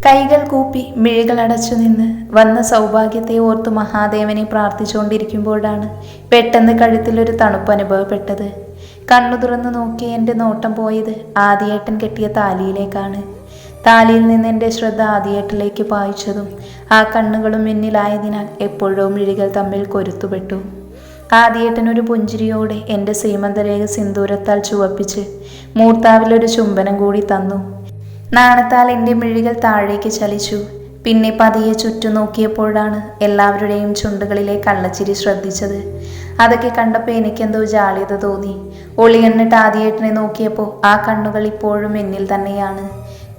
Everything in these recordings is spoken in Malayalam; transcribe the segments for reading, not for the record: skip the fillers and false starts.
കൈകൾ കൂപ്പി മിഴികൾ അടച്ചു നിന്ന് വന്ന സൗഭാഗ്യത്തെ ഓർത്ത് മഹാദേവനെ പ്രാർത്ഥിച്ചുകൊണ്ടിരിക്കുമ്പോഴാണ് പെട്ടെന്ന് കഴുത്തിലൊരു തണുപ്പ് അനുഭവപ്പെട്ടത്. കണ്ണു തുറന്നു നോക്കി എൻ്റെ നോട്ടം പോയത് ആദിയേട്ടൻ കെട്ടിയ താലിയിലേക്കാണ്. താലിയിൽ നിന്ന് എൻ്റെ ശ്രദ്ധ ആദിയേട്ടിലേക്ക് പായിച്ചതും ആ കണ്ണുകളും എന്നിലായതിനാൽ എപ്പോഴോ മിഴികൾ തമ്മിൽ കൊരുത്തുപെട്ടു. ആദിയേട്ടൻ ഒരു പുഞ്ചിരിയോടെ എൻ്റെ സീമന്തരേഖ സിന്ദൂരത്താൽ ചുവപ്പിച്ച് മൂർത്താവിലൊരു ചുംബനം കൂടി തന്നു. നാണത്താൽ എൻ്റെ മിഴികൾ താഴേക്ക് ചലിച്ചു. പിന്നെ പതിയെ ചുറ്റും നോക്കിയപ്പോഴാണ് എല്ലാവരുടെയും ചുണ്ടുകളിലെ കള്ളച്ചിരി ശ്രദ്ധിച്ചത്. അതൊക്കെ കണ്ടപ്പോൾ എനിക്കെന്തോ ജാള്യത തോന്നി. ഒളിയണ്ണിട്ട് ആദിയേട്ടനെ നോക്കിയപ്പോൾ ആ കണ്ണുകൾ ഇപ്പോഴും എന്നിൽ തന്നെയാണ്.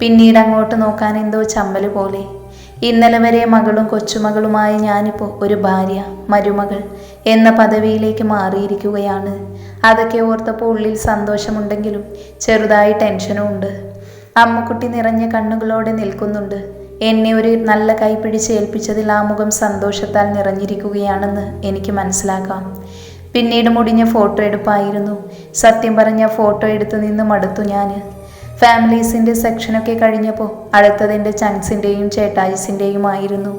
പിന്നീട് അങ്ങോട്ട് നോക്കാൻ എന്തോ ചമ്മല് പോലെ. ഇന്നലെ വരെ മകളും കൊച്ചുമകളുമായി ഞാനിപ്പോൾ ഒരു ഭാര്യ, മരുമകൾ എന്ന പദവിയിലേക്ക് മാറിയിരിക്കുകയാണ്. അതൊക്കെ ഓർത്തപ്പോൾ ഉള്ളിൽ സന്തോഷമുണ്ടെങ്കിലും ചെറുതായി ടെൻഷനും ഉണ്ട്. അമ്മുക്കുട്ടി നിറഞ്ഞ കണ്ണുകളോടെ നിൽക്കുന്നുണ്ട്. എന്നെ ഒരു നല്ല കൈ പിടിച്ച് ഏൽപ്പിച്ചതിൽ ആ മുഖം സന്തോഷത്താൽ നിറഞ്ഞിരിക്കുകയാണെന്ന് എനിക്ക് മനസ്സിലാക്കാം. പിന്നീട് മുടിഞ്ഞ ഫോട്ടോ എടുപ്പായിരുന്നു. സത്യം പറഞ്ഞ ഫോട്ടോ എടുത്തു നിന്ന് മടുത്തു ഞാൻ. ഫാമിലീസിൻ്റെ സെക്ഷനൊക്കെ കഴിഞ്ഞപ്പോൾ അടുത്തത് ചങ്സിൻ്റെയും ചേട്ടായിസിൻ്റെയും ആയിരുന്നു.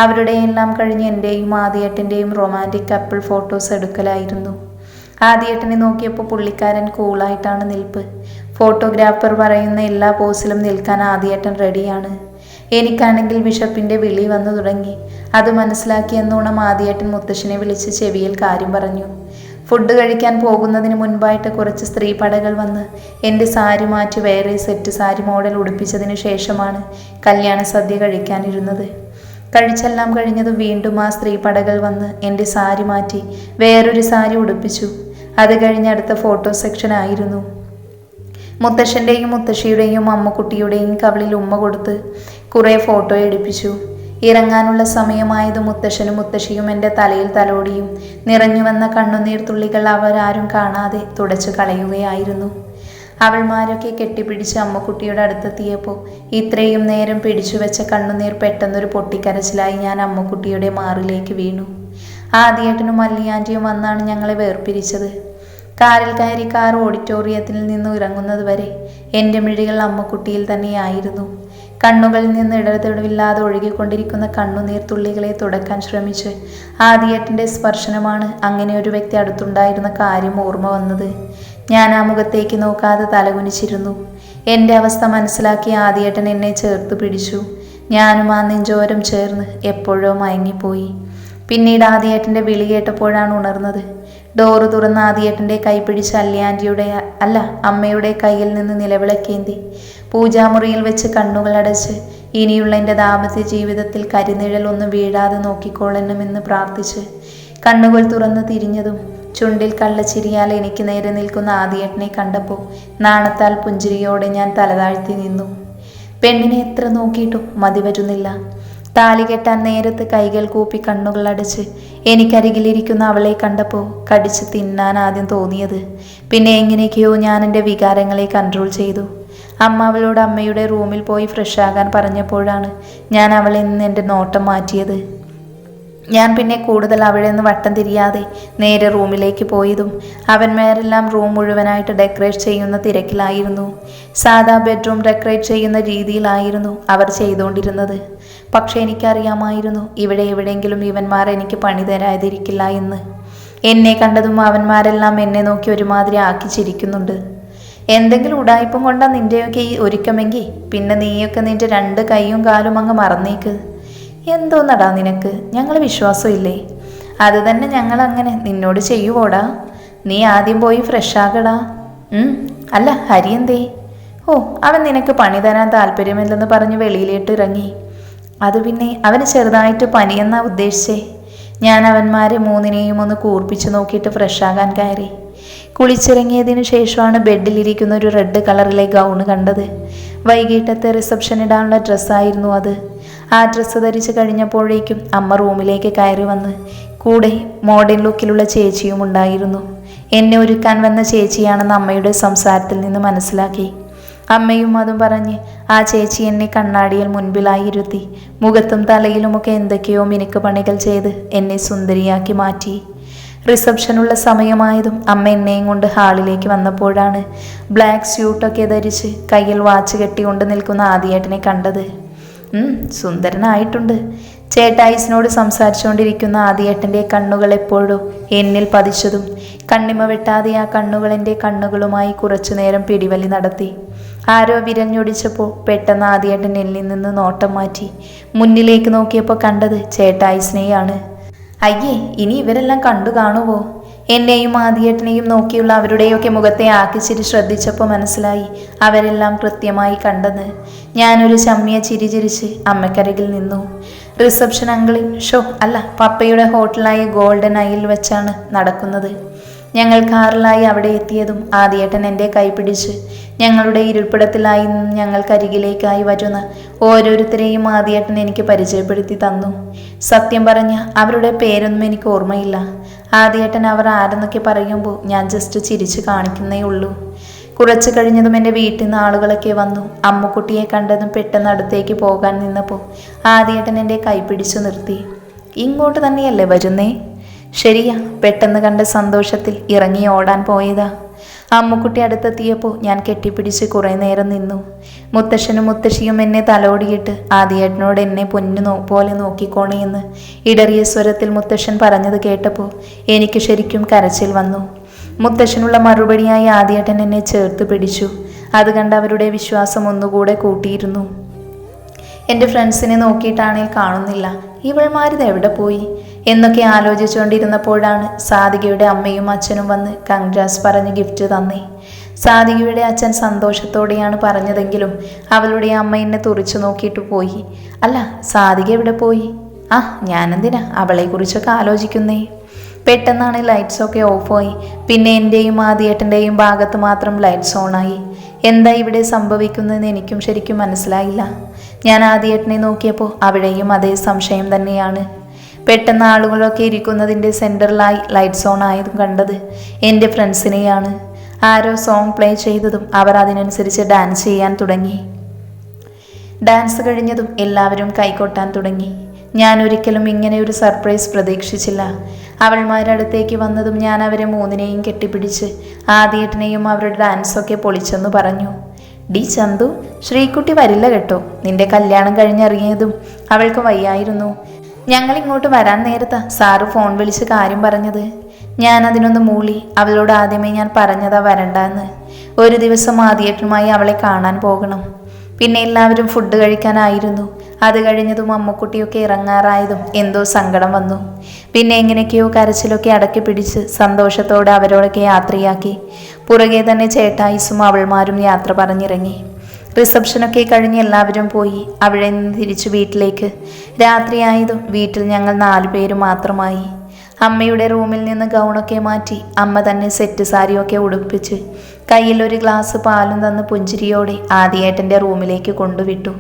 അവരുടെ എല്ലാം കഴിഞ്ഞ് എൻ്റെയും ആദിയേട്ടൻ്റെയും റൊമാൻറ്റിക് കപ്പിൾ ഫോട്ടോസ് എടുക്കലായിരുന്നു. ആദിയേട്ടനെ നോക്കിയപ്പോൾ പുള്ളിക്കാരൻ കൂളായിട്ടാണ് നിൽപ്പ്. ഫോട്ടോഗ്രാഫർ പറയുന്ന എല്ലാ പോസിലും നിൽക്കാൻ ആദിയേട്ടൻ റെഡിയാണ്. എനിക്കാണെങ്കിൽ വിശപ്പിൻ്റെ വിളി വന്നു തുടങ്ങി. അത് മനസ്സിലാക്കിയെന്നോണം ആദിയേട്ടൻ മുത്തശ്ശനെ വിളിച്ച് ചെവിയിൽ കാര്യം പറഞ്ഞു. ഫുഡ് കഴിക്കാൻ പോകുന്നതിന് മുൻപായിട്ട് കുറച്ച് സ്ത്രീ പടകൾ വന്ന് എൻ്റെ സാരി മാറ്റി വേറെ സെറ്റ് സാരി മോഡൽ ഉടുപ്പിച്ചതിന് ശേഷമാണ് കല്യാണ സദ്യ കഴിക്കാനിരുന്നത്. കഴിച്ചെല്ലാം കഴിഞ്ഞത് വീണ്ടും ആ സ്ത്രീ പടകൾ വന്ന് എൻ്റെ സാരി മാറ്റി വേറൊരു സാരി ഉടുപ്പിച്ചു. അത് കഴിഞ്ഞ് അടുത്ത ഫോട്ടോ സെക്ഷൻ ആയിരുന്നു. മുത്തശ്ശൻ്റെയും മുത്തശ്ശിയുടെയും അമ്മക്കുട്ടിയുടെയും കവിളിൽ ഉമ്മ കൊടുത്ത് കുറേ ഫോട്ടോ എടുപ്പിച്ചു. ഇറങ്ങാനുള്ള സമയമായത് മുത്തശ്ശനും മുത്തശ്ശിയും എൻ്റെ തലയിൽ തലോടിയും നിറഞ്ഞു വന്ന കണ്ണുനീർ തുള്ളികൾ അവരാരും കാണാതെ തുടച്ചു കളയുകയായിരുന്നു. അവൾമാരൊക്കെ കെട്ടിപ്പിടിച്ച് അമ്മക്കുട്ടിയുടെ അടുത്തെത്തിയപ്പോൾ ഇത്രയും നേരം പിടിച്ചു വെച്ച കണ്ണുനീർ പെട്ടെന്നൊരു പൊട്ടിക്കരച്ചിലായി ഞാൻ അമ്മക്കുട്ടിയുടെ മാറിലേക്ക് വീണു. ആദിയേട്ടനും മല്ലിയാൻ്റിയും വന്നാണ് ഞങ്ങളെ വേർപിരിച്ചത്. കാറിൽ കയറി കാർ ഓഡിറ്റോറിയത്തിൽ നിന്ന് ഇറങ്ങുന്നത് വരെ എൻ്റെ മിഴികൾ അമ്മക്കുട്ടിയിൽ തന്നെയായിരുന്നു. കണ്ണുകളിൽ നിന്ന് ഇടതടവില്ലാതെ ഒഴുകിക്കൊണ്ടിരിക്കുന്ന കണ്ണുനീർ തുള്ളികളെ തുടക്കാൻ ശ്രമിച്ച് ആദിയേട്ടൻ്റെ സ്പർശനമാണ് അങ്ങനെ ഒരു വ്യക്തി അടുത്തുണ്ടായിരുന്ന കാര്യം ഓർമ്മ വന്നത്. ഞാൻ ആ മുഖത്തേക്ക് നോക്കാതെ തലകുനിച്ചിരുന്നു. എൻ്റെ അവസ്ഥ മനസ്സിലാക്കി ആദിയേട്ടൻ എന്നെ ചേർത്ത് പിടിച്ചു. ഞാനും ആ നെഞ്ചോരം ചേർന്ന് എപ്പോഴോ മയങ്ങിപ്പോയി. പിന്നീട് ആദിയേട്ടൻ്റെ വിളി കേട്ടപ്പോഴാണ് ഉണർന്നത്. ഡോറ് തുറന്ന് ആദിയേട്ടൻ്റെ കൈ പിടിച്ച് അമ്മയുടെ കയ്യിൽ നിന്ന് നിലവിളക്കേന്തി പൂജാമുറിയിൽ വെച്ച് കണ്ണുകൾ അടച്ച് ഇനിയുള്ള എൻ്റെ ദാമ്പത്യ ജീവിതത്തിൽ കരിനിഴലൊന്നും വീഴാതെ നോക്കിക്കൊള്ളണമെന്ന് പ്രാർത്ഥിച്ച് കണ്ണുകൾ തുറന്ന് തിരിഞ്ഞതും ചുണ്ടിൽ കള്ളച്ചിരിയാൽ എനിക്ക് നേരെ നിൽക്കുന്ന ആദിയേട്ടനെ കണ്ടപ്പോൾ നാണത്താൽ പുഞ്ചിരിയോടെ ഞാൻ തലതാഴ്ത്തി നിന്നു. പെണ്ണിനെ എത്ര നോക്കിയിട്ടും മതി വരുന്നില്ല. താലി കെട്ടാൻ നേരത്ത് കൈകൾ കൂപ്പി കണ്ണുകൾ അടച്ച് എനിക്കരികിലിരിക്കുന്ന അവളെ കണ്ടപ്പോൾ കടിച്ച് തിന്നാൻ ആദ്യം തോന്നിയത്. പിന്നെ എങ്ങനെയൊക്കെയോ ഞാൻ എൻ്റെ വികാരങ്ങളെ കൺട്രോൾ ചെയ്തു. അമ്മ അവളോട് അമ്മയുടെ റൂമിൽ പോയി ഫ്രഷ് ആകാൻ പറഞ്ഞപ്പോഴാണ് ഞാൻ അവളിൽ നിന്ന് എൻ്റെ നോട്ടം മാറ്റിയത്. ഞാൻ പിന്നെ കൂടുതൽ അവിടെ നിന്ന് വട്ടം തിരിയാതെ നേരെ റൂമിലേക്ക് പോയതും അവന്മാരെല്ലാം റൂം മുഴുവനായിട്ട് ഡെക്കറേറ്റ് ചെയ്യുന്ന തിരക്കിലായിരുന്നു. സാധാ ബെഡ്റൂം ഡെക്കറേറ്റ് ചെയ്യുന്ന രീതിയിലായിരുന്നു അവർ ചെയ്തുകൊണ്ടിരുന്നത്. പക്ഷെ എനിക്കറിയാമായിരുന്നു ഇവിടെ എവിടെയെങ്കിലും ഇവന്മാർ എനിക്ക് പണി തരാതിരിക്കില്ല എന്ന്. എന്നെ കണ്ടതും അവന്മാരെല്ലാം എന്നെ നോക്കി ഒരുമാതിരി ആക്കി ചിരിക്കുന്നുണ്ട്. എന്തെങ്കിലും ഉടായ്പം കൊണ്ടാ നിൻ്റെയൊക്കെ ഈ ഒരുക്കമെങ്കിൽ പിന്നെ നീയൊക്കെ നിൻ്റെ 2 കൈയും കാലും അങ്ങ് മറന്നേക്ക്. എന്തോന്നടാ നിനക്ക്, ഞങ്ങൾ വിശ്വാസമില്ലേ? അത് തന്നെ ഞങ്ങൾ അങ്ങനെ നിന്നോട് ചെയ്യുവോടാ. നീ ആദ്യം പോയി ഫ്രഷ് ആകടാ. അല്ല ഹരി എന്തേ? ഓ, അവൻ നിനക്ക് പണി തരാൻ താല്പര്യമില്ലെന്ന് പറഞ്ഞ് വെളിയിലേട്ട് ഇറങ്ങി. അത് പിന്നെ അവന് ചെറുതായിട്ട് പനിയെന്നാ ഉദ്ദേശിച്ചേ. ഞാൻ അവന്മാരെ 3നെയും ഒന്ന് കൂർപ്പിച്ച് നോക്കിയിട്ട് ഫ്രഷ് ആകാൻ കയറി. കുളിച്ചിറങ്ങിയതിനു ശേഷമാണ് ബെഡിലിരിക്കുന്ന ഒരു റെഡ് കളറിലെ ഗൗണ് കണ്ടത്. വൈകിട്ടത്തെ റിസപ്ഷൻ ഇടാനുള്ള ഡ്രസ്സായിരുന്നു അത്. ആ ഡ്രസ്സ് ധരിച്ച് കഴിഞ്ഞപ്പോഴേക്കും അമ്മ റൂമിലേക്ക് കയറി വന്ന് കൂടെ മോഡേൺ ലുക്കിലുള്ള ചേച്ചിയും ഉണ്ടായിരുന്നു. എന്നെ ഒരുക്കാൻ വന്ന ചേച്ചിയാണെന്ന് അമ്മയുടെ സംസാരത്തിൽ നിന്ന് മനസ്സിലാക്കി. അമ്മയും അതും പറഞ്ഞ് ആ ചേച്ചി എന്നെ കണ്ണാടിയിൽ മുൻപിലായി ഇരുത്തി മുഖത്തും തലയിലുമൊക്കെ എന്തൊക്കെയോ മിനുക്ക് പണികൾ ചെയ്ത് എന്നെ സുന്ദരിയാക്കി മാറ്റി. റിസപ്ഷനുള്ള സമയമായതും അമ്മ എന്നെയും കൊണ്ട് ഹാളിലേക്ക് വന്നപ്പോഴാണ് ബ്ലാക്ക് സ്യൂട്ടൊക്കെ ധരിച്ച് കയ്യിൽ വാച്ച് കെട്ടിക്കൊണ്ട് നിൽക്കുന്ന ആദിയേട്ടനെ കണ്ടത്. സുന്ദരനായിട്ടുണ്ട്. ചേട്ടായിസിനോട് സംസാരിച്ചുകൊണ്ടിരിക്കുന്ന ആദിയേട്ടൻ്റെ കണ്ണുകൾ എപ്പോഴും എന്നിൽ പതിച്ചതും കണ്ണിമ വെട്ടാതെ ആ കണ്ണുകൾ എൻ്റെ കണ്ണുകളുമായി കുറച്ചു നേരം പിടിവലി നടത്തി. ആരോ വിരഞ്ഞൊടിച്ചപ്പോൾ പെട്ടെന്ന് ആദിയേട്ടൻ എന്നിൽ നിന്ന് നോട്ടം മാറ്റി. മുന്നിലേക്ക് നോക്കിയപ്പോൾ കണ്ടത് ചേട്ടായിസിനെയാണ്. അയ്യേ, ഇനി ഇവരെല്ലാം കണ്ടു കാണുമോ? എന്നെയും ആദിയേട്ടനെയും നോക്കിയുള്ള അവരുടെയൊക്കെ മുഖത്തെ ആക്കിച്ചിരി ശ്രദ്ധിച്ചപ്പോൾ മനസ്സിലായി അവരെല്ലാം കൃത്യമായി കണ്ടെന്ന്. ഞാനൊരു ചമ്മിയ ചിരി ചിരിച്ച് അമ്മക്കരികിൽ നിന്നു. റിസപ്ഷൻ അങ്കിളിൽ പപ്പയുടെ ഹോട്ടലായ ഗോൾഡൻ ഐയിൽ വെച്ചാണ് നടക്കുന്നത്. ഞങ്ങൾ കാറിലായി അവിടെ എത്തിയതും ആദിയേട്ടൻ എൻ്റെ കൈപിടിച്ച് ഞങ്ങളുടെ ഇരിപ്പിടത്തിലായി നിന്നും ഞങ്ങൾക്കരികിലേക്കായി വരുന്ന ഓരോരുത്തരെയും ആദിയേട്ടൻ എനിക്ക് പരിചയപ്പെടുത്തി തന്നു. സത്യം പറഞ്ഞ അവരുടെ പേരൊന്നും എനിക്ക് ഓർമ്മയില്ല. ആദിയേട്ടൻ അവർ ആരെന്നൊക്കെ പറയുമ്പോൾ ഞാൻ ജസ്റ്റ് ചിരിച്ചു കാണിക്കുന്നേ ഉള്ളൂ. കുറച്ച് കഴിഞ്ഞതും എൻ്റെ വീട്ടിൽ നിന്ന് ആളുകളൊക്കെ വന്നു. അമ്മുക്കുട്ടിയെ കണ്ടതും പെട്ടെന്ന് അടുത്തേക്ക് പോകാൻ നിന്നപ്പോൾ ആദിയേട്ടൻ എൻ്റെ കൈപിടിച്ചു നിർത്തി. ഇങ്ങോട്ട് തന്നെയല്ലേ വരുന്നേ? ശരിയാ, പെട്ടെന്ന് കണ്ട സന്തോഷത്തിൽ ഇറങ്ങി ഓടാൻ പോയതാ. അമ്മുക്കുട്ടി അടുത്തെത്തിയപ്പോൾ ഞാൻ കെട്ടിപ്പിടിച്ച് കുറേ നേരം നിന്നു. മുത്തശ്ശനും മുത്തശ്ശിയും എന്നെ തലോടിയിട്ട് ആദിയേട്ടനോട് എന്നെ പൊന്നു പോലെ നോക്കിക്കോണേന്ന് ഇടറിയ സ്വരത്തിൽ മുത്തശ്ശൻ പറഞ്ഞത് കേട്ടപ്പോൾ എനിക്ക് ശരിക്കും കരച്ചിൽ വന്നു. മുത്തശ്ശനുള്ള മറുപടിയായി ആദിയേട്ടൻ എന്നെ ചേർത്ത് പിടിച്ചു. അത് കണ്ട് അവരുടെ വിശ്വാസം ഒന്നുകൂടെ കൂട്ടിയിരുന്നു. എൻ്റെ ഫ്രണ്ട്സിനെ നോക്കിയിട്ടാണെങ്കിൽ കാണുന്നില്ല, ഇവൾമാരിത് എവിടെ പോയി എന്നൊക്കെ ആലോചിച്ചുകൊണ്ടിരുന്നപ്പോഴാണ് സാധികയുടെ അമ്മയും അച്ഛനും വന്ന് കൺഗ്രാസ് പറഞ്ഞ് ഗിഫ്റ്റ് തന്നേ. സാധികയുടെ അച്ഛൻ സന്തോഷത്തോടെയാണ് പറഞ്ഞതെങ്കിലും അവളുടെ അമ്മ എന്നെ തുറിച്ചു നോക്കിയിട്ട് പോയി. അല്ല, സാധിക എവിടെ പോയി? ഞാനെന്തിനാ അവളെക്കുറിച്ചൊക്കെ ആലോചിക്കുന്നേ. പെട്ടെന്നാണ് ലൈറ്റ്സൊക്കെ ഓഫായി. പിന്നെ എൻ്റെയും ആദിയേട്ടൻ്റെയും ഭാഗത്ത് മാത്രം ലൈറ്റ്സ് ഓണായി. എന്താ ഇവിടെ സംഭവിക്കുന്നതെന്ന് എനിക്കും ശരിക്കും മനസ്സിലായില്ല. ഞാൻ ആദിയേട്ടനെ നോക്കിയപ്പോൾ അവിടെയും അതേ സംശയം തന്നെയാണ്. പെട്ടെന്ന് ആളുകളൊക്കെ ഇരിക്കുന്നതിൻ്റെ സെൻറ്ററിലായി ലൈറ്റ്സ് ഓൺ ആയതും കണ്ടത് എൻ്റെ ഫ്രണ്ട്സിനെയാണ്. ആരോ സോങ് പ്ലേ ചെയ്തതും അവർ അതിനനുസരിച്ച് ഡാൻസ് ചെയ്യാൻ തുടങ്ങി. ഡാൻസ് കഴിഞ്ഞതും എല്ലാവരും കൈകൊട്ടാൻ തുടങ്ങി. ഞാൻ ഒരിക്കലും ഇങ്ങനെ ഒരു സർപ്രൈസ് പ്രതീക്ഷിച്ചില്ല. അവൾമാരുടെ അടുത്തേക്ക് വന്നതും ഞാൻ അവരെ മൂന്നിനെയും കെട്ടിപ്പിടിച്ച് ആദിയേട്ടനെയും അവരുടെ ഡാൻസൊക്കെ പൊളിച്ചെന്ന് പറഞ്ഞു. ഡി ചന്തു, ശ്രീകുട്ടി വരില്ല കേട്ടോ. നിന്റെ കല്യാണം കഴിഞ്ഞിറങ്ങിയതും അവൾക്ക് വയ്യായിരുന്നു. ഞങ്ങൾ ഇങ്ങോട്ട് വരാൻ നേരത്താ സാറ് ഫോൺ വിളിച്ച് കാര്യം പറഞ്ഞത്. ഞാൻ അതിനൊന്ന് മൂളി. അവളോട് ആദ്യമേ ഞാൻ പറഞ്ഞതാ വരണ്ടെന്ന്. ഒരു ദിവസം ആദിയേട്ടനുമായി അവളെ കാണാൻ പോകണം. പിന്നെ എല്ലാവരും ഫുഡ് കഴിക്കാനായിരുന്നു. അത് കഴിഞ്ഞതും അമ്മുക്കുട്ടിയൊക്കെ ഇറങ്ങാറായതും എന്തോ സങ്കടം വന്നു. പിന്നെ എങ്ങനെയൊക്കെയോ കരച്ചിലൊക്കെ അടക്കി പിടിച്ച് സന്തോഷത്തോടെ അവരോടൊക്കെ യാത്രയാക്കി. പുറകെ തന്നെ ചേട്ടായിസും അവൾമാരും യാത്ര പറഞ്ഞിറങ്ങി. റിസപ്ഷനൊക്കെ കഴിഞ്ഞ് എല്ലാവരും പോയി. അവിടെ നിന്ന് തിരിച്ചു വീട്ടിലേക്ക്. രാത്രിയായതും വീട്ടിൽ ഞങ്ങൾ 4 പേര് മാത്രമായി. അമ്മയുടെ റൂമിൽ നിന്ന് ഗൗണൊക്കെ മാറ്റി അമ്മ തന്നെ സെറ്റ് സാരിയൊക്കെ ഉടുപ്പിച്ച് കയ്യിൽ ഒരു ഗ്ലാസ് പാലും തന്ന് പുഞ്ചിരിയോടെ ആദിയേട്ടൻ്റെ റൂമിലേക്ക് കൊണ്ടുവിട്ടു.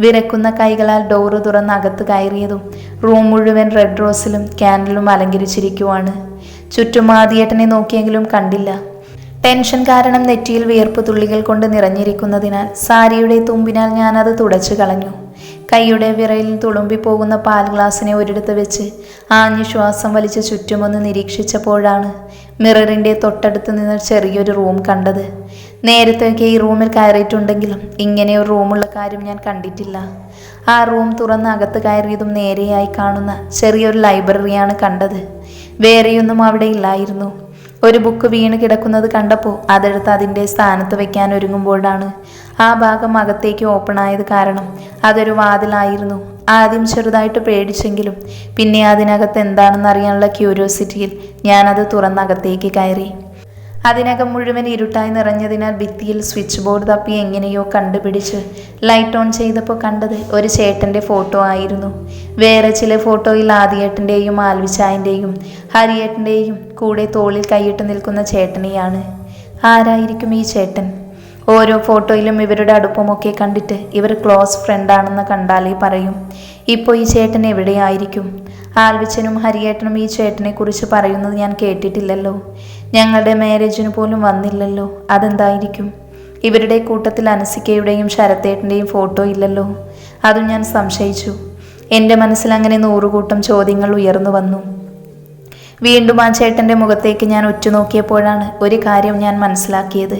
വിറക്കുന്ന കൈകളാൽ ഡോറ് തുറന്ന് അകത്ത് കയറിയതും റൂം മുഴുവൻ റെഡ് റോസിലും ക്യാൻഡിലും അലങ്കരിച്ചിരിക്കുവാണ്. ചുറ്റും ആദിയേട്ടനെ നോക്കിയെങ്കിലും കണ്ടില്ല. ടെൻഷൻ കാരണം നെറ്റിയിൽ വിയർപ്പ് തുള്ളികൾ കൊണ്ട് നിറഞ്ഞിരിക്കുന്നതിനാൽ സാരിയുടെ തുമ്പിനാൽ ഞാനത് തുടച്ചു കളഞ്ഞു. കൈയുടെ വിറയിൽ തുളുമ്പിപ്പോകുന്ന പാൽ ഗ്ലാസിനെ ഒരിടത്ത് വെച്ച് ആഞ്ഞു ശ്വാസം വലിച്ച് ചുറ്റുമൊന്ന് നിരീക്ഷിച്ചപ്പോഴാണ് മിററിൻ്റെ തൊട്ടടുത്ത് നിന്ന് ചെറിയൊരു റൂം കണ്ടത്. നേരത്തെയൊക്കെ ഈ റൂമിൽ കയറിയിട്ടുണ്ടെങ്കിലും ഇങ്ങനെ ഒരു റൂമുള്ള കാര്യം ഞാൻ കണ്ടിട്ടില്ല. ആ റൂം തുറന്ന് അകത്ത് കയറിയതും നേരെയായി കാണുന്ന ചെറിയൊരു ലൈബ്രറിയാണ് കണ്ടത്. വേറെയൊന്നും അവിടെ ഇല്ലായിരുന്നു. ഒരു ബുക്ക് വീണ് കിടക്കുന്നത് കണ്ടപ്പോൾ അതെടുത്ത് അതിൻ്റെ സ്ഥാനത്ത് വെക്കാൻ ഒരുങ്ങുമ്പോഴാണ് ആ ഭാഗം അകത്തേക്ക് ഓപ്പൺ ആയത്. കാരണം അതൊരു വാതിലായിരുന്നു. ആദ്യം ചെറുതായിട്ട് പേടിച്ചെങ്കിലും പിന്നെ അതിനകത്ത് എന്താണെന്ന് അറിയാനുള്ള ക്യൂരിയോസിറ്റിയിൽ ഞാനത് തുറന്നകത്തേക്ക് കയറി. അതിനകം മുഴുവൻ ഇരുട്ടായി നിറഞ്ഞതിനാൽ ഭിത്തിയിൽ സ്വിച്ച് ബോർഡ് തപ്പി എങ്ങനെയോ കണ്ടുപിടിച്ച് ലൈറ്റ് ഓൺ ചെയ്തപ്പോൾ കണ്ടത് ഒരു ചേട്ടൻ്റെ ഫോട്ടോ ആയിരുന്നു. വേറെ ചില ഫോട്ടോയിൽ ആദിയേട്ടൻ്റെയും ആൽവിച്ചായൻ്റെയും ഹരിയേട്ടൻ്റെയും കൂടെ തോളിൽ കൈയിട്ട് നിൽക്കുന്ന ചേട്ടനെയാണ്. ആരായിരിക്കും ഈ ചേട്ടൻ? ഓരോ ഫോട്ടോയിലും ഇവരുടെ അടുപ്പമൊക്കെ കണ്ടിട്ട് ഇവർ ക്ലോസ് ഫ്രണ്ടാണെന്ന് കണ്ടാലേ പറയും. ഇപ്പോൾ ഈ ചേട്ടൻ എവിടെയായിരിക്കും? ആൽവിച്ചനും ഹരിയേട്ടനും ഈ ചേട്ടനെ കുറിച്ച് പറയുന്നത് ഞാൻ കേട്ടിട്ടില്ലല്ലോ. ഞങ്ങളുടെ മാരേജിന് പോലും വന്നില്ലല്ലോ. അതെന്തായിരിക്കും? ഇവരുടെ കൂട്ടത്തിൽ അനസിക്കയുടെയും ശരത്തേട്ടൻ്റെയും ഫോട്ടോ ഇല്ലല്ലോ. അതും ഞാൻ സംശയിച്ചു. എൻ്റെ മനസ്സിൽ അങ്ങനെ 100 കൂട്ടം ചോദ്യങ്ങൾ ഉയർന്നു വന്നു. വീണ്ടും ആ ചേട്ടൻ്റെ മുഖത്തേക്ക് ഞാൻ ഉറ്റുനോക്കിയപ്പോഴാണ് ഒരു കാര്യം ഞാൻ മനസ്സിലാക്കിയത്.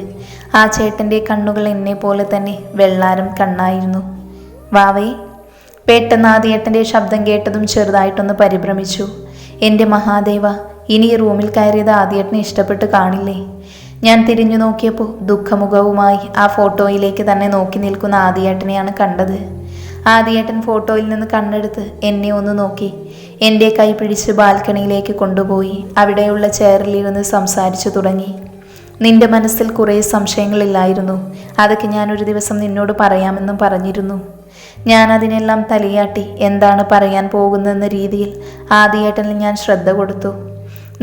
ആ ചേട്ടൻ്റെ കണ്ണുകൾ എന്നെ പോലെ തന്നെ വെള്ളാരം കണ്ണായിരുന്നു. വാവേ, പെട്ടെന്ന് ആദിയേട്ടൻ്റെ ശബ്ദം കേട്ടതും ചെറുതായിട്ടൊന്ന് പരിഭ്രമിച്ചു. എൻ്റെ മഹാദേവ, ഇനി ഈ റൂമിൽ കയറിയത് ആദിയേട്ടനെ ഇഷ്ടപ്പെട്ട് കാണില്ലേ? ഞാൻ തിരിഞ്ഞു നോക്കിയപ്പോൾ ദുഃഖമുഖവുമായി ആ ഫോട്ടോയിലേക്ക് തന്നെ നോക്കി നിൽക്കുന്ന ആദിയേട്ടനെയാണ് കണ്ടത്. ആദിയേട്ടൻ ഫോട്ടോയിൽ നിന്ന് കണ്ണെടുത്ത് എന്നെ ഒന്ന് നോക്കി എൻ്റെ കൈ പിടിച്ച് ബാൽക്കണിയിലേക്ക് കൊണ്ടുപോയി അവിടെയുള്ള ചെയറിലിരുന്ന് സംസാരിച്ചു തുടങ്ങി. നിന്റെ മനസ്സിൽ കുറേ സംശയങ്ങളില്ലായിരുന്നു. അതൊക്കെ ഞാനൊരു ദിവസം നിന്നോട് പറയാമെന്നും പറഞ്ഞിരുന്നു. ഞാൻ അതിനെല്ലാം തലയാട്ടി എന്താണ് പറയാൻ പോകുന്നതെന്ന രീതിയിൽ ആദിയേട്ടനിൽ ഞാൻ ശ്രദ്ധ കൊടുത്തു.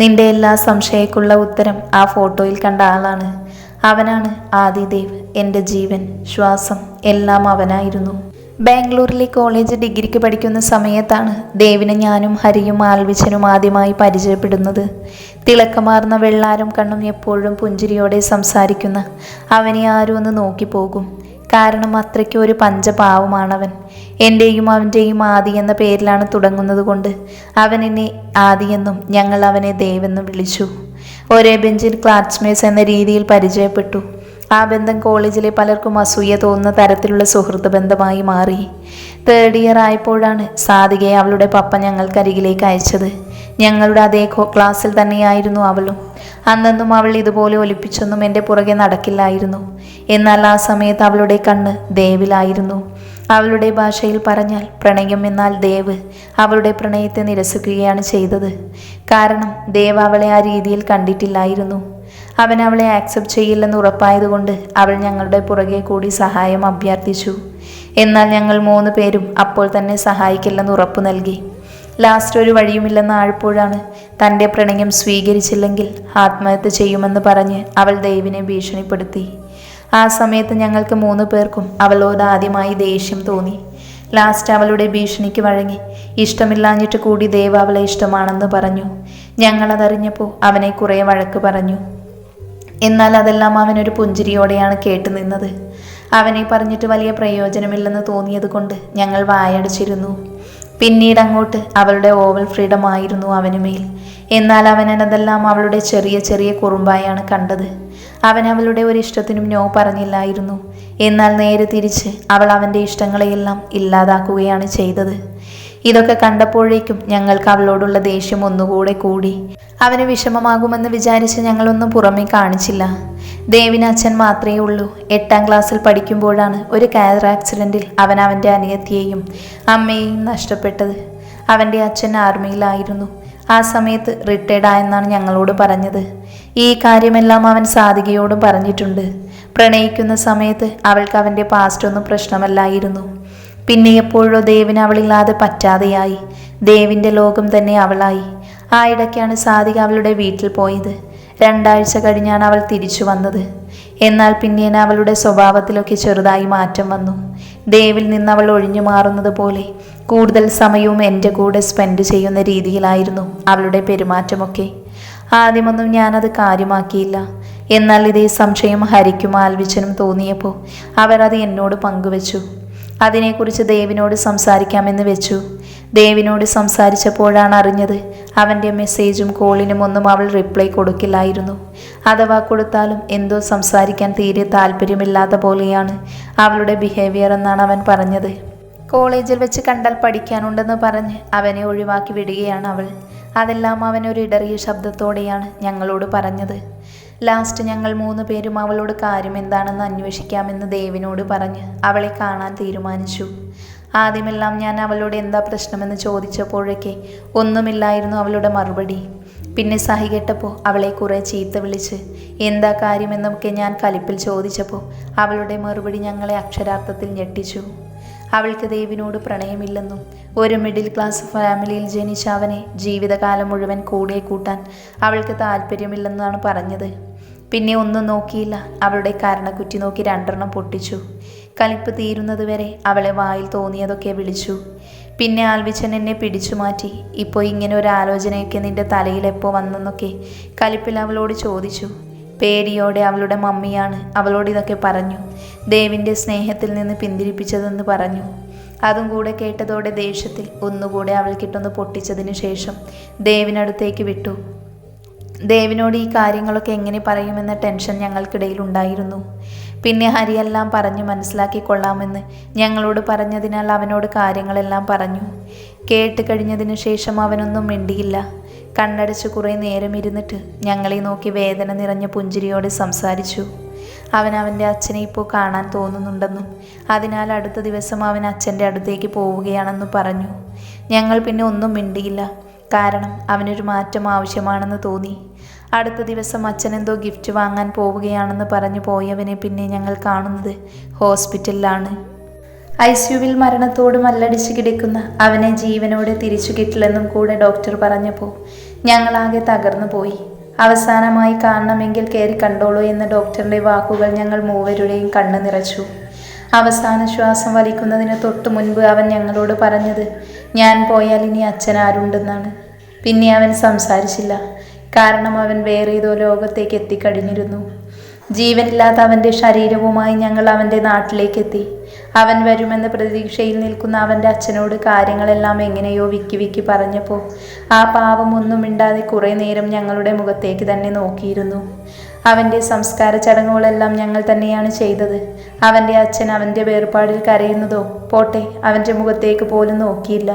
നിന്റെ എല്ലാ സംശയക്കുള്ള ഉത്തരം ആ ഫോട്ടോയിൽ കണ്ട ആളാണ്. അവനാണ് ആദിദേവ്. എൻ്റെ ജീവൻ, ശ്വാസം എല്ലാം അവനായിരുന്നു. ബാംഗ്ലൂരിലെ കോളേജ് ഡിഗ്രിക്ക് പഠിക്കുന്ന സമയത്താണ് ദേവിനെ ഞാനും ഹരിയും ആൽവിച്ചനും ആദ്യമായി പരിചയപ്പെടുന്നത്. തിളക്കമാർന്ന വെള്ളാരം കണ്ണും എപ്പോഴും പുഞ്ചിരിയോടെ സംസാരിക്കുന്ന അവനെ ആരും ഒന്ന് നോക്കിപ്പോകും. കാരണം അത്രയ്ക്ക് ഒരു പഞ്ചപാവമാണവൻ. എൻ്റെയും അവൻ്റെയും ആദി എന്ന പേരിലാണ് തുടങ്ങുന്നത് കൊണ്ട് അവൻ എന്നെ ആദിയെന്നും ഞങ്ങൾ അവനെ ദേവെന്നും വിളിച്ചു. ഒരേ ബെഞ്ചിൽ ക്ലാസ്മേറ്റ്സ് എന്ന രീതിയിൽ പരിചയപ്പെട്ടു. ആ ബന്ധം കോളേജിലെ പലർക്കും അസൂയ തോന്നുന്ന തരത്തിലുള്ള സുഹൃത്ത് ബന്ധമായി മാറി. 3rd ഇയർ ആയപ്പോഴാണ് സാധികയെ അവളുടെ പപ്പ ഞങ്ങൾക്കരികിലേക്ക് അയച്ചത്. ഞങ്ങളുടെ അതേ ക്ലാസ്സിൽ തന്നെയായിരുന്നു അവളും. അന്നൊന്നും അവൾ ഇതുപോലെ ഒലിപ്പിച്ചൊന്നും എൻ്റെ പുറകെ നടക്കില്ലായിരുന്നു. എന്നാൽ ആ സമയത്ത് അവളുടെ കണ്ണ് ദേവിലായിരുന്നു. അവളുടെ ഭാഷയിൽ പറഞ്ഞാൽ പ്രണയം എന്നാൽ ദേവ് അവളുടെ പ്രണയത്തെ നിരസിക്കുകയാണ് ചെയ്തത്. കാരണം ദേവ് അവളെ ആ രീതിയിൽ കണ്ടിട്ടില്ലായിരുന്നു. അവൻ അവളെ ആക്സെപ്റ്റ് ചെയ്യില്ലെന്ന് ഉറപ്പായതുകൊണ്ട് അവൾ ഞങ്ങളുടെ പുറകെ കൂടി സഹായം അഭ്യർത്ഥിച്ചു. എന്നാൽ ഞങ്ങൾ 3 പേരും അപ്പോൾ തന്നെ സഹായിക്കില്ലെന്ന് ഉറപ്പു നൽകി. ലാസ്റ്റ് ഒരു വഴിയുമില്ലെന്ന് ആയപ്പോഴാണ് തൻ്റെ പ്രണയം സ്വീകരിച്ചില്ലെങ്കിൽ ആത്മഹത്യ ചെയ്യുമെന്ന് പറഞ്ഞ് അവൾ ദേവിനെ ഭീഷണിപ്പെടുത്തി. ആ സമയത്ത് ഞങ്ങൾക്ക് 3 പേർക്കും അവളോട് ആദ്യമായി ദേഷ്യം തോന്നി. ലാസ്റ്റ് അവളുടെ ഭീഷണിക്ക് വഴങ്ങി. ഇഷ്ടമില്ലാഞ്ഞിട്ട് കൂടി ദേവ് അവളെ ഇഷ്ടമാണെന്ന് പറഞ്ഞു. ഞങ്ങളതറിഞ്ഞപ്പോൾ അവനെ കുറേ വഴക്ക് പറഞ്ഞു. എന്നാൽ അതെല്ലാം അവനൊരു പുഞ്ചിരിയോടെയാണ് കേട്ടു നിന്നത്. അവനെ പറഞ്ഞിട്ട് വലിയ പ്രയോജനമില്ലെന്ന് തോന്നിയത് കൊണ്ട് ഞങ്ങൾ വായടച്ചിരുന്നു. പിന്നീട് അങ്ങോട്ട് അവളുടെ ഓവൽ ഫ്രീഡം ആയിരുന്നു അവനുമേൽ. എന്നാൽ അവനതെല്ലാം അവളുടെ ചെറിയ ചെറിയ കുറുമ്പായാണ് കണ്ടത്. അവൻ അവളുടെ ഒരു ഇഷ്ടത്തിനും നോ പറഞ്ഞില്ലായിരുന്നു. എന്നാൽ നേരെ തിരിച്ച് അവൾ അവൻ്റെ ഇഷ്ടങ്ങളെയെല്ലാം ഇല്ലാതാക്കുകയാണ് ചെയ്തത്. ഇതൊക്കെ കണ്ടപ്പോഴേക്കും ഞങ്ങൾക്ക് അവളോടുള്ള ദേഷ്യം ഒന്നുകൂടെ കൂടി. അവന് വിഷമമാകുമെന്ന് വിചാരിച്ച് ഞങ്ങളൊന്നും പുറമേ കാണിച്ചില്ല. ദേവിന് അച്ഛൻ മാത്രമേ ഉള്ളൂ. 8ാം ക്ലാസ്സിൽ പഠിക്കുമ്പോഴാണ് ഒരു കാർ ആക്സിഡൻറ്റിൽ അവൻ അവൻ്റെ അനിയത്തിയെയും അമ്മയെയും നഷ്ടപ്പെട്ടത്. അവൻ്റെ അച്ഛൻ ആർമിയിലായിരുന്നു. ആ സമയത്ത് റിട്ടയർഡ് ആയെന്നാണ് ഞങ്ങളോട് പറഞ്ഞത്. ഈ കാര്യമെല്ലാം അവൻ സാധികയോടും പറഞ്ഞിട്ടുണ്ട്. പ്രണയിക്കുന്ന സമയത്ത് അവൾക്ക് അവൻ്റെ പാസ്റ്റ് ഒന്നും പ്രശ്നമല്ലായിരുന്നു. പിന്നെ എപ്പോഴോ ദേവിന് അവളില്ലാതെ പറ്റാതെയായി. ദേവിൻ്റെ ലോകം തന്നെ അവളായി. ആ ഇടയ്ക്കാണ് സാധിക അവളുടെ വീട്ടിൽ പോയത്. 2 ആഴ്ച കഴിഞ്ഞാണ് അവൾ തിരിച്ചു വന്നത്. എന്നാൽ പിന്നീട് അവളുടെ സ്വഭാവത്തിലൊക്കെ ചെറുതായി മാറ്റം വന്നു. ദേവിൽ നിന്ന് അവൾ ഒഴിഞ്ഞു മാറുന്നത് പോലെ കൂടുതൽ സമയവും എൻ്റെ കൂടെ സ്പെൻഡ് ചെയ്യുന്ന രീതിയിലായിരുന്നു അവളുടെ പെരുമാറ്റമൊക്കെ. ആദ്യമൊന്നും ഞാനത് കാര്യമാക്കിയില്ല. എന്നാൽ ഇതേ സംശയം ഹരിക്കും ആൽവിച്ചനും തോന്നിയപ്പോൾ അവർ അത് എന്നോട് പങ്കുവച്ചു. അതിനെക്കുറിച്ച് ദേവിനോട് സംസാരിക്കാമെന്ന് വെച്ചു. ദേവിനോട് സംസാരിച്ചപ്പോഴാണ് അറിഞ്ഞത് അവൻ്റെ മെസ്സേജും കോളിനും ഒന്നും അവൾ റിപ്ലൈ കൊടുക്കില്ലായിരുന്നു. അഥവാ കൊടുത്താലും എന്തോ സംസാരിക്കാൻ തീരെ താല്പര്യമില്ലാത്ത പോലെയാണ് അവളുടെ ബിഹേവിയർ എന്നാണ് അവൻ പറഞ്ഞത്. കോളേജിൽ വെച്ച് കണ്ടാൽ പഠിക്കാനുണ്ടെന്ന് പറഞ്ഞ് അവനെ ഒഴിവാക്കി വിടുകയാണ് അവൾ. അതെല്ലാം അവനൊരു ഇടറിയ ശബ്ദത്തോടെയാണ് ഞങ്ങളോട് പറഞ്ഞത്. ലാസ്റ്റ് ഞങ്ങൾ 3 പേരും അവളോട് കാര്യം എന്താണെന്ന് അന്വേഷിക്കാമെന്ന് ദേവിനോട് പറഞ്ഞ് അവളെ കാണാൻ തീരുമാനിച്ചു. ആദ്യമെല്ലാം ഞാൻ അവളോട് എന്താ പ്രശ്നമെന്ന് ചോദിച്ചപ്പോഴൊക്കെ ഒന്നുമില്ലായിരുന്നു അവളുടെ മറുപടി. പിന്നെ സഹികെട്ടപ്പോൾ അവളെ കുറേ ചീത്ത വിളിച്ച് എന്താ കാര്യമെന്നൊക്കെ ഞാൻ കലിപ്പിൽ ചോദിച്ചപ്പോൾ അവളുടെ മറുപടി ഞങ്ങളെ അക്ഷരാർത്ഥത്തിൽ ഞെട്ടിച്ചു. അവൾക്ക് ദേവിനോട് പ്രണയമില്ലെന്നും ഒരു മിഡിൽ ക്ലാസ് ഫാമിലിയിൽ ജനിച്ച അവനെ ജീവിതകാലം മുഴുവൻ കൂടെ കൂട്ടാൻ അവൾക്ക് താല്പര്യമില്ലെന്നാണ് പറഞ്ഞത്. പിന്നെ ഒന്നും നോക്കിയില്ല. അവളുടെ കരണക്കുറ്റി നോക്കി 2 പൊട്ടിച്ചു. കലിപ്പ് തീരുന്നത് വരെ അവളെ വായിൽ തോന്നിയതൊക്കെ വിളിച്ചു. പിന്നെ ആൽവിച്ചൻ എന്നെ പിടിച്ചു മാറ്റി. ഇപ്പോൾ ഇങ്ങനെ ഒരു ആലോചനയൊക്കെ നിന്റെ തലയിൽ എപ്പോൾ വന്നെന്നൊക്കെ കലിപ്പിൽ അവളോട് ചോദിച്ചു. പേടിയോടെ അവളുടെ മമ്മിയാണ് അവളോട് ഇതൊക്കെ പറഞ്ഞു. ദേവിൻ്റെ സ്നേഹത്തിൽ നിന്ന് പിന്തിരിപ്പിച്ചതെന്ന് പറഞ്ഞു. അതും കൂടെ കേട്ടതോടെ ദേഷ്യത്തിൽ ഒന്നുകൂടെ അവൾക്കിട്ടൊന്ന് പൊട്ടിച്ചതിന് ശേഷം ദേവിനടുത്തേക്ക് വിട്ടു. ദേവിനോട് ഈ കാര്യങ്ങളൊക്കെ എങ്ങനെ പറയുമെന്ന ടെൻഷൻ ഞങ്ങൾക്കിടയിൽ ഉണ്ടായിരുന്നു. പിന്നെ ഹരിയെല്ലാം പറഞ്ഞു മനസ്സിലാക്കിക്കൊള്ളാമെന്ന് ഞങ്ങളോട് പറഞ്ഞതിനാൽ അവനോട് കാര്യങ്ങളെല്ലാം പറഞ്ഞു. കേട്ട് കഴിഞ്ഞതിന് ശേഷം അവനൊന്നും മിണ്ടിയില്ല. കണ്ണടച്ച് കുറേ നേരം ഇരുന്നിട്ട് ഞങ്ങളെ നോക്കി വേദന നിറഞ്ഞ പുഞ്ചിരിയോടെ സംസാരിച്ചു. അവൻ അവൻ്റെ അച്ഛനെ ഇപ്പോൾ കാണാൻ തോന്നുന്നുണ്ടെന്നും അതിനാൽ അടുത്ത ദിവസം അവൻ അച്ഛൻ്റെ അടുത്തേക്ക് പോവുകയാണെന്ന് പറഞ്ഞു. ഞങ്ങൾ പിന്നെ ഒന്നും മിണ്ടിയില്ല. കാരണം അവനൊരു മാറ്റം ആവശ്യമാണെന്ന് തോന്നി. അടുത്ത ദിവസം അച്ഛനെന്തോ ഗിഫ്റ്റ് വാങ്ങാൻ പോവുകയാണെന്ന് പറഞ്ഞു പോയവനെ പിന്നെ ഞങ്ങൾ കാണുന്നത് ഹോസ്പിറ്റലിലാണ്. ICUവിൽ മരണത്തോട് മല്ലടിച്ച് കിടക്കുന്ന അവനെ ജീവനോടെ തിരിച്ചു കിട്ടില്ലെന്നും കൂടെ ഡോക്ടർ പറഞ്ഞപ്പോൾ ഞങ്ങളാകെ തകർന്നു പോയി. അവസാനമായി കാണണമെങ്കിൽ കയറി കണ്ടോളൂ എന്ന ഡോക്ടറിൻ്റെ വാക്കുകൾ ഞങ്ങൾ മൂവരുടെയും കണ്ണ് നിറച്ചു. അവസാന ശ്വാസം വലിക്കുന്നതിന് തൊട്ടു മുൻപ് അവൻ ഞങ്ങളോട് പറഞ്ഞത് ഞാൻ പോയാൽ ഇനി അച്ഛൻ ആരുണ്ടെന്നാണ്. പിന്നെ അവൻ സംസാരിച്ചില്ല. കാരണം അവൻ വേറെ ഏതോ ലോകത്തേക്ക് എത്തിക്കഴിഞ്ഞിരുന്നു. ജീവനില്ലാത്ത അവൻ്റെ ശരീരവുമായി ഞങ്ങൾ അവൻ്റെ നാട്ടിലേക്കെത്തി. അവൻ വരുമെന്ന പ്രതീക്ഷയിൽ നിൽക്കുന്ന അവൻ്റെ അച്ഛനോട് കാര്യങ്ങളെല്ലാം എങ്ങനെയോ വിക്കി പറഞ്ഞപ്പോൾ ആ പാവം ഒന്നും മിണ്ടാതെ കുറേ നേരം ഞങ്ങളുടെ മുഖത്തേക്ക് തന്നെ നോക്കിയിരുന്നു. അവൻ്റെ സംസ്കാര ചടങ്ങുകളെല്ലാം ഞങ്ങൾ തന്നെയാണ് ചെയ്തത്. അവൻ്റെ അച്ഛൻ അവൻ്റെ വേർപാടിൽ കരയുന്നതോ പോട്ടെ, അവൻ്റെ മുഖത്തേക്ക് പോലും നോക്കിയില്ല.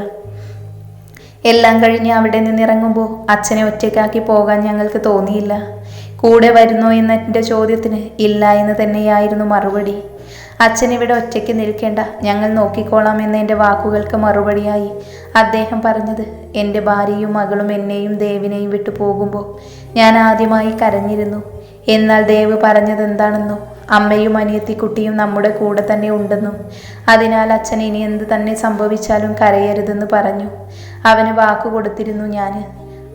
എല്ലാം കഴിഞ്ഞ് അവിടെ നിന്നിറങ്ങുമ്പോൾ അച്ഛനെ ഒറ്റയ്ക്കാക്കി പോകാൻ ഞങ്ങൾക്ക് തോന്നിയില്ല. കൂടെ വരുന്നോ എന്നെൻ്റെ ചോദ്യത്തിന് ഇല്ല എന്ന് തന്നെയായിരുന്നു മറുപടി. അച്ഛൻ ഇവിടെ ഒറ്റയ്ക്ക് നിൽക്കേണ്ട, ഞങ്ങൾ നോക്കിക്കോളാം എന്ന എൻ്റെ വാക്കുകൾക്ക് മറുപടിയായി അദ്ദേഹം പറഞ്ഞത് എൻ്റെ ഭാര്യയും മകളും എന്നെയും ദേവിനെയും വിട്ടു പോകുമ്പോൾ ഞാൻ ആദ്യമായി കരഞ്ഞിരുന്നു. എന്നാൽ ദേവ് പറഞ്ഞതെന്താണെന്നോ, അമ്മയും അനിയത്തിക്കുട്ടിയും നമ്മുടെ കൂടെ തന്നെ ഉണ്ടെന്നും അതിനാൽ അച്ഛൻ ഇനി എന്ത് തന്നെ സംഭവിച്ചാലും കരയരുതെന്ന് പറഞ്ഞു. അവന് വാക്കു കൊടുത്തിരുന്നു ഞാൻ.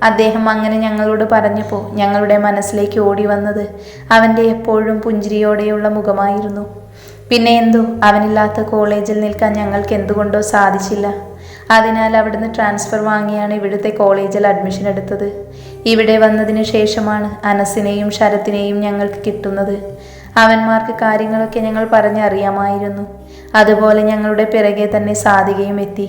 അദ്ദേഹം അങ്ങനെ ഞങ്ങളോട് പറഞ്ഞപ്പോൾ ഞങ്ങളുടെ മനസ്സിലേക്ക് ഓടി വന്നത് അവൻ്റെ എപ്പോഴും പുഞ്ചിരിയോടെയുള്ള മുഖമായിരുന്നു. പിന്നെ എന്തോ അവനില്ലാത്ത കോളേജിൽ നിൽക്കാൻ ഞങ്ങൾക്ക് എന്തുകൊണ്ടോ സാധിച്ചില്ല. അതിനാൽ അവിടുന്ന് ട്രാൻസ്ഫർ വാങ്ങിയാണ് ഇവിടുത്തെ കോളേജിൽ അഡ്മിഷൻ എടുത്തത്. ഇവിടെ വന്നതിന് ശേഷമാണ് അനസിനെയും ശരത്തിനെയും ഞങ്ങൾക്ക് കിട്ടുന്നത്. അവന്മാർക്ക് കാര്യങ്ങളൊക്കെ ഞങ്ങൾ പറഞ്ഞറിയാമായിരുന്നു. അതുപോലെ ഞങ്ങളുടെ പിറകെ തന്നെ സാധികയും എത്തി.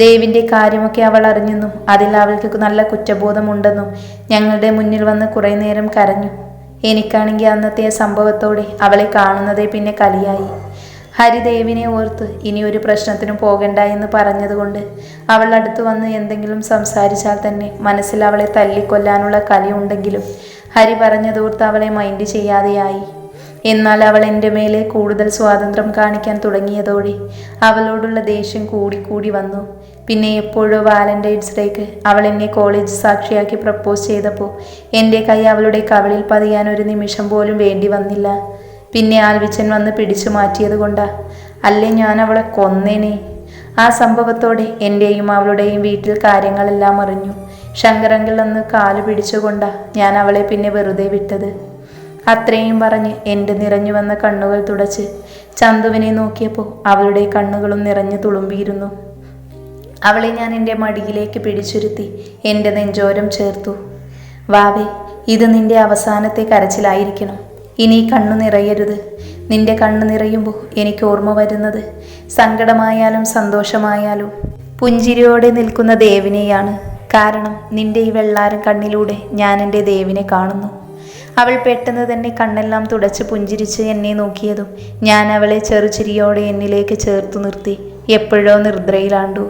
ദേവിൻ്റെ കാര്യമൊക്കെ അവൾ അറിഞ്ഞെന്നും അതിൽ അവൾക്ക് നല്ല കുറ്റബോധമുണ്ടെന്നും ഞങ്ങളുടെ മുന്നിൽ വന്ന് കുറേ നേരം കരഞ്ഞു. എനിക്കാണെങ്കിൽ അന്നത്തെ സംഭവത്തോടെ അവളെ കാണുന്നതേ പിന്നെ കളിയായി. ഹരിദേവിനെ ഓർത്ത് ഇനി ഒരു പ്രശ്നത്തിനും പോകണ്ട എന്ന് പറഞ്ഞതുകൊണ്ട് അവൾ അടുത്ത് വന്ന് എന്തെങ്കിലും സംസാരിച്ചാൽ തന്നെ മനസ്സിൽ അവളെ തല്ലിക്കൊല്ലാനുള്ള കലിയുണ്ടെങ്കിലും ഹരി പറഞ്ഞതോർത്ത് അവളെ മൈൻഡ് ചെയ്യാതെയായി. എന്നാൽ അവൾ എൻ്റെ മേലെ കൂടുതൽ സ്വാതന്ത്ര്യം കാണിക്കാൻ തുടങ്ങിയതോടെ അവളോടുള്ള ദേഷ്യം കൂടി വന്നു. പിന്നെ എപ്പോഴോ വാലന്റൈൻസ് ഡേക്ക് അവൾ എന്നെ കോളേജ് സാക്ഷിയാക്കി പ്രപ്പോസ് ചെയ്തപ്പോൾ എൻ്റെ കൈ അവളുടെ കവിളിൽ പതിയാൻ ഒരു നിമിഷം പോലും വേണ്ടി വന്നില്ല. പിന്നെ ആൽവിച്ചൻ വന്ന് പിടിച്ചു മാറ്റിയത് കൊണ്ടാ, അല്ലേ ഞാൻ അവളെ കൊന്നേനെ. ആ സംഭവത്തോടെ എൻ്റെയും അവളുടെയും വീട്ടിൽ കാര്യങ്ങളെല്ലാം അറിഞ്ഞു. ശങ്കരങ്കിൾ അന്ന് കാല് പിടിച്ചുകൊണ്ടാ ഞാൻ അവളെ പിന്നെ വെറുതെ വിട്ടത്. അത്രയും പറഞ്ഞ് എൻ്റെ നിറഞ്ഞു വന്ന കണ്ണുകൾ തുടച്ച് ചന്തുവിനെ നോക്കിയപ്പോൾ അവളുടെ കണ്ണുകളും നിറഞ്ഞു തുളുമ്പിയിരുന്നു. അവളെ ഞാൻ എൻ്റെ മടിയിലേക്ക് പിടിച്ചിരുത്തി എൻ്റെ നെഞ്ചോരം ചേർത്തു. വാവേ, ഇത് നിന്റെ അവസാനത്തെ കരച്ചിലായിരിക്കണം. ഇനി കണ്ണു നിറയരുത്. നിന്റെ കണ്ണു നിറയുമ്പോൾ എനിക്ക് ഓർമ്മ വരുന്നത് സങ്കടമായാലും സന്തോഷമായാലും പുഞ്ചിരിയോടെ നിൽക്കുന്ന ദേവിനെയാണ്. കാരണം നിന്റെ ഈ വെള്ളാരം കണ്ണിലൂടെ ഞാൻ എൻ്റെ ദേവിനെ കാണുന്നു. അവൾ പെട്ടെന്ന് തന്നെ കണ്ണെല്ലാം തുടച്ച് പുഞ്ചിരിച്ച് എന്നെ നോക്കിയതും ഞാൻ അവളെ ചെറുചിരിയോടെ എന്നിലേക്ക് ചേർത്തു നിർത്തി എപ്പോഴോ നിദ്രയിലാണ്ടു.